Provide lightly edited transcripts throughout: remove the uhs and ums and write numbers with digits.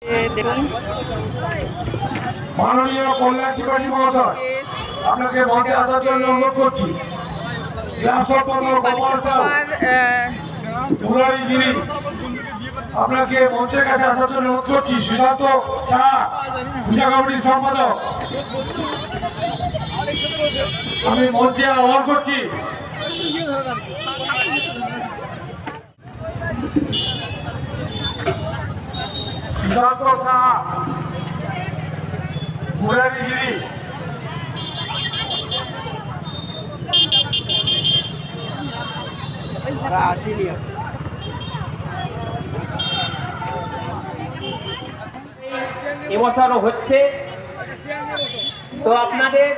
দেখুন মাননীয় কল্যাণ ত্রিপাঠী মহাশয়, আপনাকে মঞ্চে আসার জন্য অনুরোধ করছি। মুরারিগিরি আপনাকে মঞ্চের কাছে আসার জন্য অনুরোধ করছি। সুশান্ত শাহ, পূজা কমিটির সম্পাদক, আমি মঞ্চে আহ্বান করছি। সুশান্ত শাহ, মুরারিগিরি এবছরও হচ্ছে, তো আপনাদের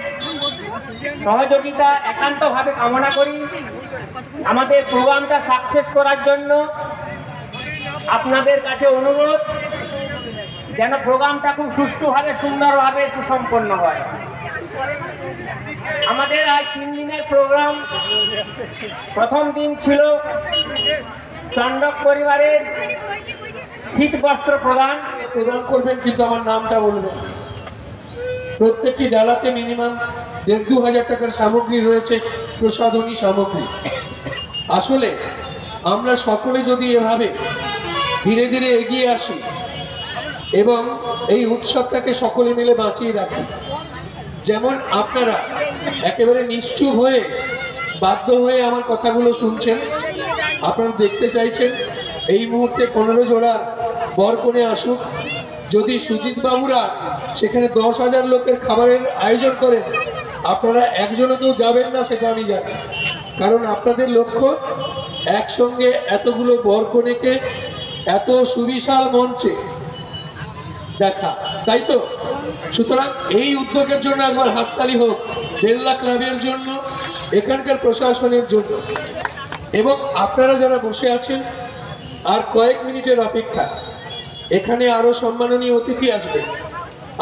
সহযোগিতা একান্তভাবে কামনা করি। আমাদের প্রোগ্রামটা সাকসেস করার জন্য আপনাদের কাছে অনুরোধ, যেন প্রোগ্রামটা খুব সুষ্ঠুভাবে সুন্দরভাবে সুসম্পন্ন হয়। আমাদের আজ 3 দিনের প্রোগ্রাম। প্রথম দিন ছিল চণ্ডক পরিবারের শীত বস্ত্র প্রদান করবেন, কিন্তু আমার নামটা বলবেন। প্রত্যেকটি ডালাতে মিনিমাম 1,500-2,000 টাকার সামগ্রী রয়েছে, প্রসাধনী সামগ্রী। আসলে আমরা সকলে যদি এভাবে ধীরে ধীরে এগিয়ে আসি এবং এই উৎসবটাকে সকলে মিলে বাঁচিয়ে রাখি, যেমন আপনারা একেবারে নিশ্চুপ হয়ে বাধ্য হয়ে আমার কথাগুলো শুনছেন, আপনারা দেখতে চাইছেন এই মুহূর্তে 15 জোড়া বরকনে আসুক। যদি সুজিত বাবুরা সেখানে 10,000 লোকের খাবারের আয়োজন করেন, আপনারা একজনও তো যাবেন না, সেটা আমি জানি। কারণ আপনাদের লক্ষ্য একসঙ্গে এতগুলো বরকনেকে এত সুবিশাল মঞ্চে দেখা, তাই তো? সুতরাং এই উদ্যোগের জন্য একবার হাততালি হোক, বেল্লা ক্লাবের জন্য, এখানকার প্রশাসনের জন্য। এবং আপনারা যারা বসে আছেন, আর কয়েক মিনিটের অপেক্ষা, এখানে আরো সম্মাননীয় অতিথি আসবে।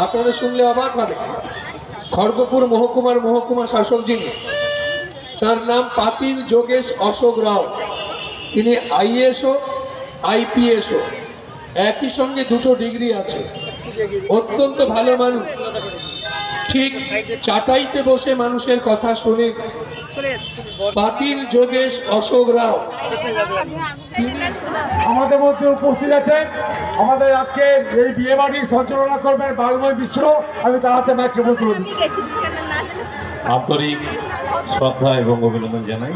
আপনারা শুনলে অবাক হবে। খড়গপুর মহকুমার মহকুমা শাসক যিনি, তার নাম পাতিল যোগেশ অশোক রাও। তিনি আইএসও আইপিএসও, একই সঙ্গে 2টো ডিগ্রি আছে। অত্যন্ত ভালো মানুষ, ঠিক চাটাইতে বসে মানুষের কথা শুনে। পাতিল যোগেশ অশোক রাও আমাদের মধ্যে উপস্থিত আছেন। আমাদের আজকে এই বিয়ে বাড়ির সঞ্চালনা করবেন বালময় মিশ্র। আমি তার হাতে মাইক্রোফোন তুলে দিচ্ছি। আন্তরিক শ্রদ্ধা এবং অভিনন্দন জানাই।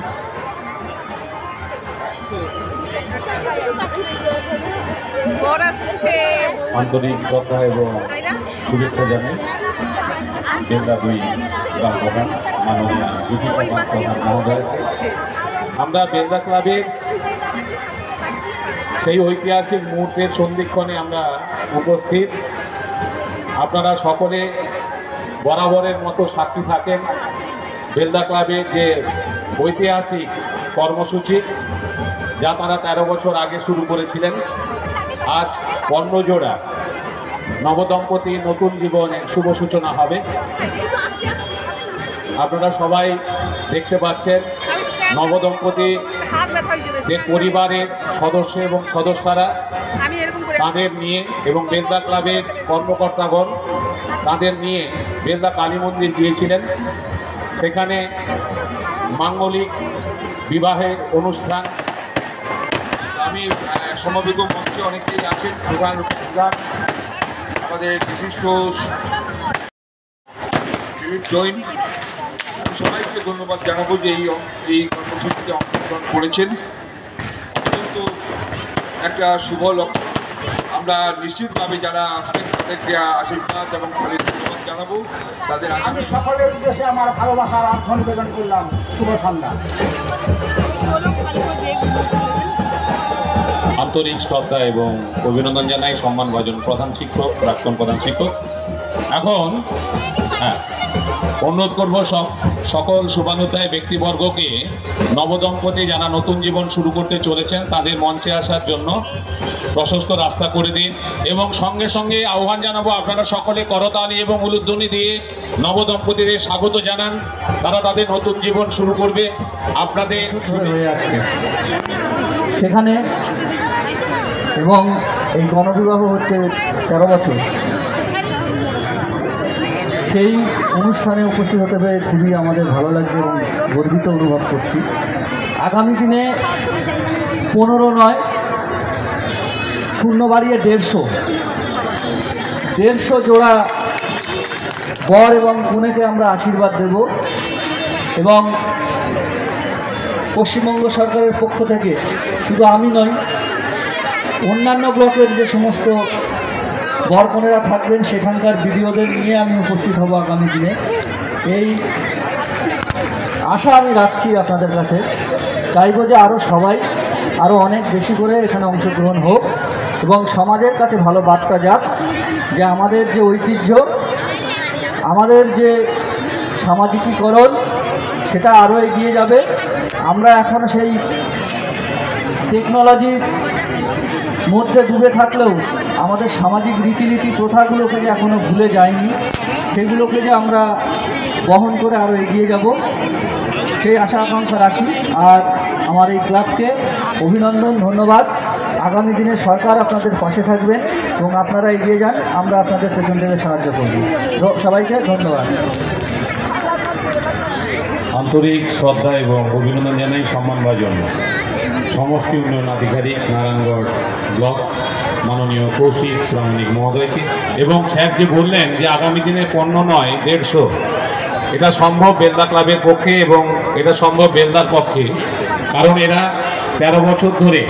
আন্তরিক শ্রদ্ধা এবং শুভেচ্ছা জানাই বেলদা 2 গ্রাম প্রধান মাননীয় প্রধান মহোদয়। আমরা বেলদা ক্লাবের সেই ঐতিহাসিক মুহূর্তের সন্ধিক্ষণে আমরা উপস্থিত। আপনারা সকলে বরাবরের মতো সাক্ষী থাকেন বেলদা ক্লাবের যে ঐতিহাসিক কর্মসূচি, যা তারা 13 বছর আগে শুরু করেছিলেন। আজ 15 জোড়া নবদম্পতি নতুন জীবনের শুভ সূচনা হবে। আপনারা সবাই দেখতে পাচ্ছেন নবদম্পতি যে পরিবারের সদস্য এবং সদস্যরা তাদের নিয়ে এবং বেলদা ক্লাবের কর্মকর্তাগণ তাদের নিয়ে বেলদা কালী মন্দির গিয়েছিলেন। সেখানে মাঙ্গলিক বিবাহের অনুষ্ঠান। আমি সমবেত মঞ্চে অনেকেই আছেন, প্রধান আমাদের বিশিষ্ট জৈন। আমি সবাইকে ধন্যবাদ জানাবো যে এই কর্মসূচিতে অংশগ্রহণ করেছেন। কিন্তু একটা শুভ লক্ষ্য, আমরা নিশ্চিতভাবে যারা আসবেন তাদেরকে আশীর্বাদ এবং ধন্যবাদ জানাবো। তাদের আগামী সকলের উদ্দেশ্যে আমার ভালোবাসার অর্থ নিবেদন করলাম। শুভ সন্ধ্যা। আন্তরিক শ্রদ্ধা এবং অভিনন্দন জানাই সম্মানভাজন প্রধান শিক্ষক, প্রাক্তন প্রধান শিক্ষক। এখন অনুরোধ করব সকল শুভানুধ্যায়ী ব্যক্তিবর্গকে নবদম্পতি যারা নতুন জীবন শুরু করতে চলেছেন তাদের মঞ্চে আসার জন্য প্রশস্ত রাস্তা করে দিন। এবং সঙ্গে সঙ্গে আহ্বান জানাবো আপনারা সকলে করতালি এবং উলুধ্বনি দিয়ে নবদম্পতিদের স্বাগত জানান। তারা তাদের নতুন জীবন শুরু করবে। আপনাদের সেখানে এবং এই গণবিবাহ হচ্ছে 13 বছর। সেই অনুষ্ঠানে উপস্থিত হতে পেরে খুবই আমাদের ভালো লাগছে এবং গর্বিত অনুভব করছি। আগামী দিনে 15 নয়, শূন্য বাড়িয়ে 150 জোড়া বর এবং কনেকে আমরা আশীর্বাদ দেব এবং পশ্চিমবঙ্গ সরকারের পক্ষ থেকে শুধু আমি নই, অন্যান্য ব্লকের যে সমস্ত বর কনেরা থাকবেন সেখানকার বিডিওদের নিয়ে আমি উপস্থিত হব আগামী দিনে। এই আশা আমি রাখছি আপনাদের কাছে। চাইব যে আরও সবাই আরও অনেক বেশি করে এখানে অংশগ্রহণ হোক এবং সমাজের কাছে ভালো বার্তা যাক যে আমাদের যে ঐতিহ্য, আমাদের যে সামাজিকীকরণ সেটা আরও এগিয়ে যাবে। আমরা এখনও সেই টেকনোলজির মধ্যে ডুবে থাকলেও আমাদের সামাজিক রীতিনীতি প্রথাগুলোকে যে এখনও ভুলে যায়নি, সেগুলোকে যে আমরা বহন করে আরও এগিয়ে যাব সেই আশা আকাঙ্ক্ষা রাখি। আর আমার এই ক্লাবকে অভিনন্দন, ধন্যবাদ। আগামী দিনে সরকার আপনাদের পাশে থাকবেন এবং আপনারা এগিয়ে যান, আমরা আপনাদের পেছন থেকে সাহায্য করব। সবাইকে ধন্যবাদ। আন্তরিক শ্রদ্ধা এবং অভিনন্দন জানাই সম্মানভাজন সমষ্টি উন্নয়ন আধিকারিক নারায়ণগড় ব্লক মাননীয় কৌশিক প্রামাণিক মহোদয়কে। এবং স্যার যে বললেন যে আগামী দিনে 15 নয় 150, এটা সম্ভব বেলদা ক্লাবের পক্ষে এবং এটা সম্ভব বেলদার পক্ষে, কারণ এরা 13 বছর ধরে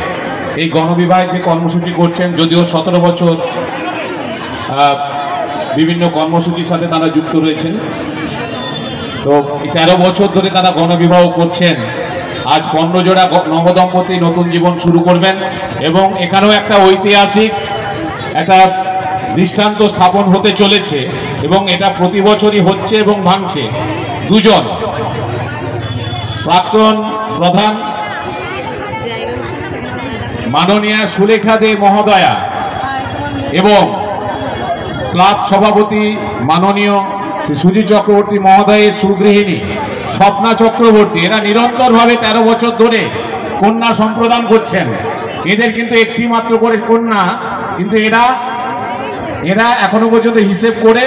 এই গণবিবাহের যে কর্মসূচি করছেন, যদিও 17 বছর বিভিন্ন কর্মসূচির সাথে তারা যুক্ত রয়েছেন, তো 13 বছর ধরে তারা গণবিবাহ করছেন। আজ 15 জোড়া নবদম্পতি নতুন জীবন শুরু করবেন এবং এখানেও একটা ঐতিহাসিক একটা দৃষ্টান্ত স্থাপন হতে চলেছে এবং এটা প্রতি বছরই হচ্ছে এবং ভাঙছে। দুজন প্রাক্তন প্রধান মাননীয়া সুলেখা দে মহোদয়া এবং ক্লাব সভাপতি মাননীয় সুজিত চক্রবর্তী মহোদয়ের সুগৃহিণী স্বপ্না চক্রবর্তী, এরা নিরন্তরভাবে 13 বছর ধরে কন্যা সম্প্রদান করছেন। এদের কিন্তু একটি মাত্র করে কন্যা, কিন্তু এরা এখনো পর্যন্ত হিসেব করে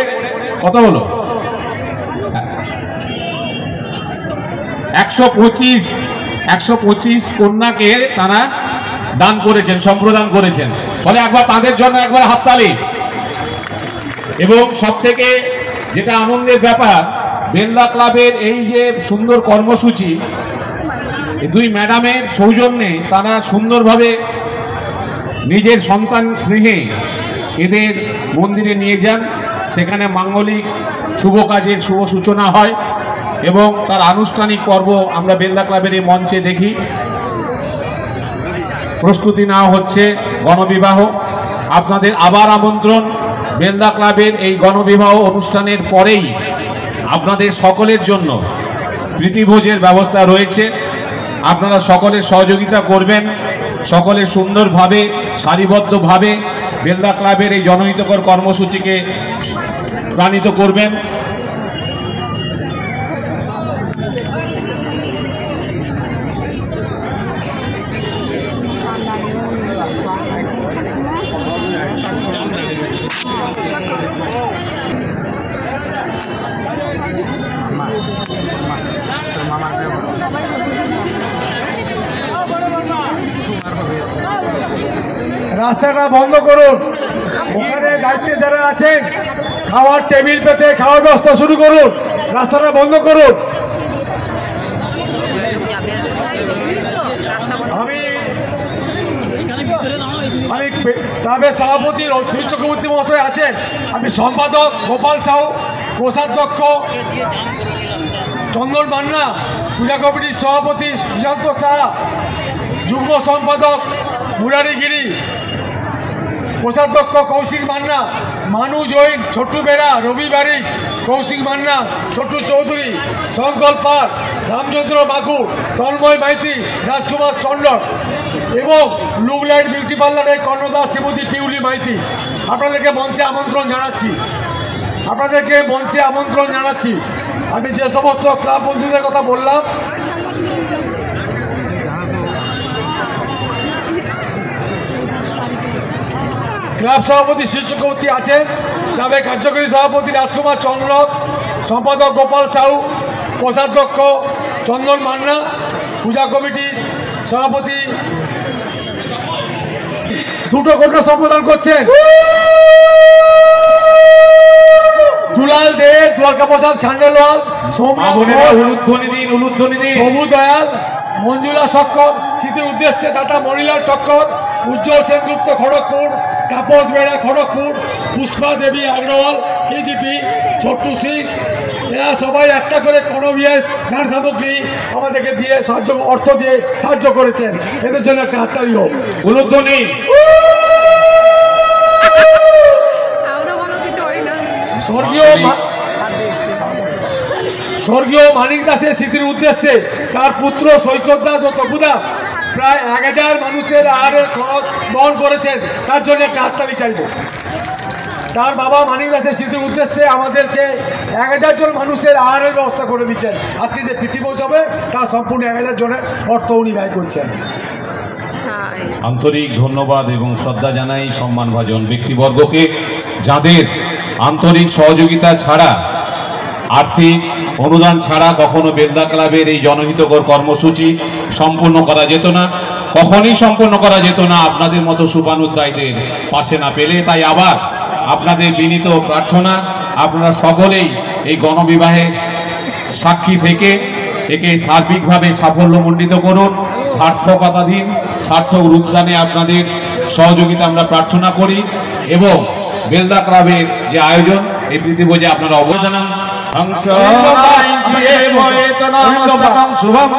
কত হলো 125 কন্যাকে তারা দান করেছেন, সম্প্রদান করেছেন। ফলে একবার তাদের জন্য একবার হাততালি। এবং সব থেকে যেটা আনন্দের ব্যাপার, বেলদা ক্লাবের এই যে সুন্দর কর্মসূচি, দুই ম্যাডামের সৌজন্যে তারা সুন্দরভাবে নিজের সন্তান স্নেহে এদের মন্দিরে নিয়ে যান, সেখানে মাঙ্গলিক শুভ কাজের শুভ সূচনা হয় এবং তার আনুষ্ঠানিক পর্ব আমরা বেলদা ক্লাবের এই মঞ্চে দেখি। প্রস্তুতি নেওয়া হচ্ছে গণবিবাহ। আপনাদের আবার আমন্ত্রণ, বেলদা ক্লাবের এই গণবিবাহ অনুষ্ঠানের পরেই আপনাদের সকলের জন্য প্রীতিভোজের ব্যবস্থা রয়েছে। আপনারা সকলে সহযোগিতা করবেন, সকলে সুন্দরভাবে সারিবদ্ধভাবে বেলদা ক্লাবের এই জনহিতকর কর্মসূচিকে প্রাণিত করবেন। রাস্তাটা বন্ধ করুন, ওখানে দায়িত্বে যারা আছেন খাওয়ার টেবিল পেতে খাওয়ার ব্যবস্থা শুরু করুন, রাস্তাটা বন্ধ করুন। আমি ক্লাবের সভাপতি সুজিত চক্রবর্তী মহাশয় আছেন, আমি সম্পাদক গোপাল সাউ, কোষাধ্যক্ষ চন্দন মান্না, পূজা কমিটির সভাপতি সুশান্ত সাহা, যুগ্ম সম্পাদক মুরারি গিরি, কোষাধ্যক্ষ কৌশিক মান্না, মানু জৈন, ছোট্টু বেরা, রবি বারিক, কৌশিক মান্না, ছোট্টু চৌধুরী, শঙ্কর পাল, রামচন্দ্র বাঘু, তন্ময় মাইতি, রাজকুমার চন্ডক এবং লুক লাইট বিউটি পার্লারের কর্ণদাস শ্রীমতী পিউলি মাইতি। আপনাদেরকে মঞ্চে আমন্ত্রণ জানাচ্ছি। আমি যে সমস্ত ক্লাব বন্ধুদের কথা বললাম, ক্লাব সভাপতি শ্রী চক্রবর্তী আছেন, ক্লাবের কার্যকরী সভাপতি রাজকুমার চন্দ্রক, সম্পাদক গোপাল সাউ, কোষাধ্যক্ষ চন্দন মান্না, পূজা কমিটির সভাপতি দুটো ঘটনা সম্বোধন করছেন দুলাল দে, দ্বারকা প্রসাদ খান্ডেলওয়াল, প্রভু দয়াল, মঞ্জুলা সক্কর, স্মৃতির উদ্দেশ্যে দাতা মণিলাল ঠক্কর, উজ্জ্বল সেনগুপ্ত খড়গপুর, তাপস বেড়া খড়গপুর, পুষ্পা দেবী আগরওয়াল কেজিপি, ছোট্টু সিং, এরা সবাই একটা করে কনভিয়াস গান সামগ্রী আমাদেরকে দিয়ে অর্থ দিয়ে সাহায্য করেছেন। এদের জন্য একটা হাততালি হোক। উলুধ্বনি স্বর্গীয় মানিক দাসের স্মৃতির উদ্দেশ্যে তার পুত্র সৈকত দাস ও তপু দাস প্রায় 1000 মানুষের আহারের খরচ বহন করেছেন, তার জন্য একটা হাততালি চাইব। তার বাবা মানিক দাসের স্মৃতির উদ্দেশ্যে আমাদেরকে 1000 জন মানুষের আহারের ব্যবস্থা করে দিচ্ছেন। আজকে যে প্রীতি পৌঁছাবে তার সম্পূর্ণ 1000 জনের অর্থ উনি ব্যয় করছেন। আন্তরিক ধন্যবাদ এবং শ্রদ্ধা জানাই সম্মানভাজন ব্যক্তিবর্গকে, যাদের আন্তরিক সহযোগিতা ছাড়া, আর্থিক অনুদান ছাড়া কখনো বেলদা ক্লাবের এই জনহিতকর কর্মসূচি সম্পূর্ণ করা যেত না, কখনই সম্পূর্ণ করা যেত না আপনাদের মতো সুপানুদ্দায়ীদের পাশে না পেলে। তাই আবার আপনাদের বিনীত প্রার্থনা, আপনারা সকলেই এই গণবিবাহে সাক্ষী থেকে একে সার্বিকভাবে সাফল্যমণ্ডিত করুন, সার্থকতাধীন সার্থক রূপদানে আপনাদের সহযোগিতা আমরা প্রার্থনা করি এবং বেলদা ক্লাবের যে আয়োজন এই প্রীতিভোজে আপনারা অবদান শুভম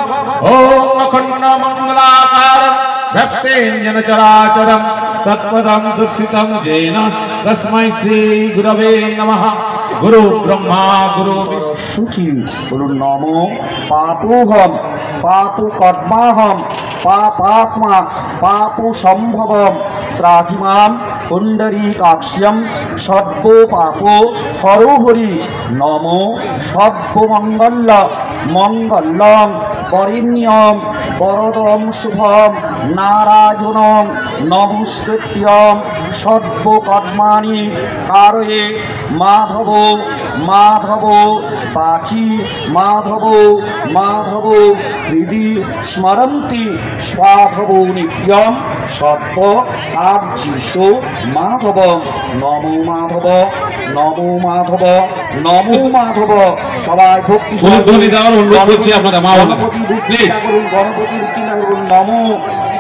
ওম অখণ্ড মঙ্গলাকারম ভক্তেঞ্জন চরাচরম তৎপদম দর্শিতম যেন তস্मै শ্রী গুরবে নমঃ। গুরু ব্রহ্মা গুরু শুচি বলুন নমো পাপোহম পাপ কর্মাহম পাপাত্মা পাপ সম্ভবম ত্রাহিমাম পুণ্ডরীকাক্ষ্যম সর্ব পাপ হরোহরি নমো সর্বমঙ্গল মঙ্গলম বরিণ্যম বরদম শুভম নারায়ণম নমস্কৃত্যম সর্বকর্মাণি কারয়ে মাধব মাধব বাচি মাধব মাধব হৃদি স্মরন্তি স্বাধব নিত্যম সর্ব আর্যিষো মাধব নমো মাধব নমো মাধব নমো মাধব। সবাই ভক্তি গণপতি নমো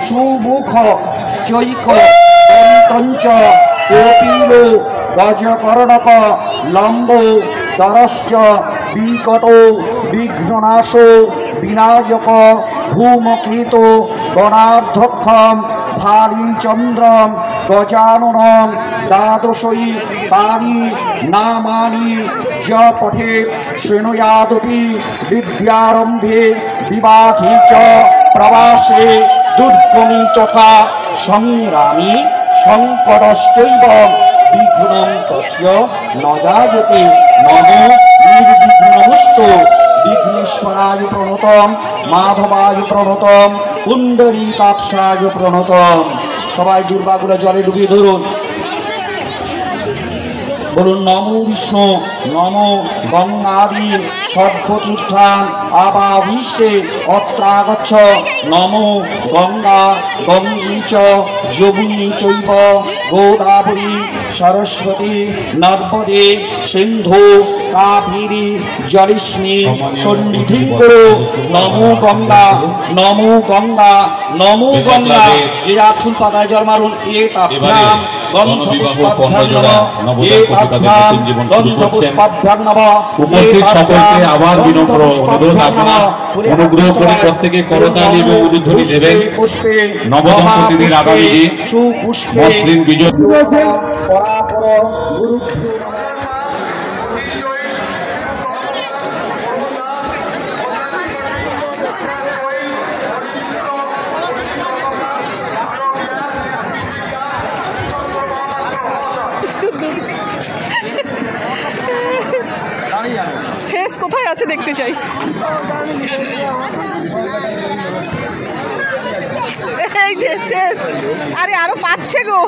সুমুখ চৈক তঞ্চ কপিল গজকর্ণক লম্ব দরশ্চ বিকট বিঘ্ননাশ বিনায়ক ধূমকেত গণাধ্যক্ষম ভারিচন্দ্রম গজাননম দ্বাদশই তানি নামানি য পঠে শৃণুয়াদপি বিদ্যারম্ভে বিবাহে চ প্রবাসে দুর্গমী তথা সংগ্রামী সংকটশ্চৈব বিঘ্নং তস্য ন জায়তে নমো নির্বিঘ্নমস্তু বিঘ্নেশ্বরায় প্রণতম মাধবায় প্রণতম পুণ্ডরীকাক্ষায় প্রণতম। সবাই দুর্বাগুলো জলে ডুবিয়ে ধরুন, বলুন নমো বিষ্ণু নমো গঙ্গাদি সর্বতীর্থান আবাবিশ্বে অত্রাগচ্ছ নমো গঙ্গা গঙ্গী চ যমুনী চৈব গোদাবরী সরস্বতী নর্মদে সিন্ধু কাবেরী জলিস্মি সন্নিধিং করো নমো গঙ্গা নমো গঙ্গা নমো গঙ্গা। যে যা ফুল পাতায় জল মারুন এ তাভ্যাম উপস্থিত সকলকে আবার বিনম্র অনুরোধ, আপনারা অনুগ্রহ করে প্রত্যেকে করতালি এবং উলুধ্বনি দেবেন। নবদম্পতিদের আগামী দিন মসৃণ বিজয়। শেষ কোথায় আছে দেখতে চাই। এই যে শেষ, আরে আরো পাচ্ছে গো।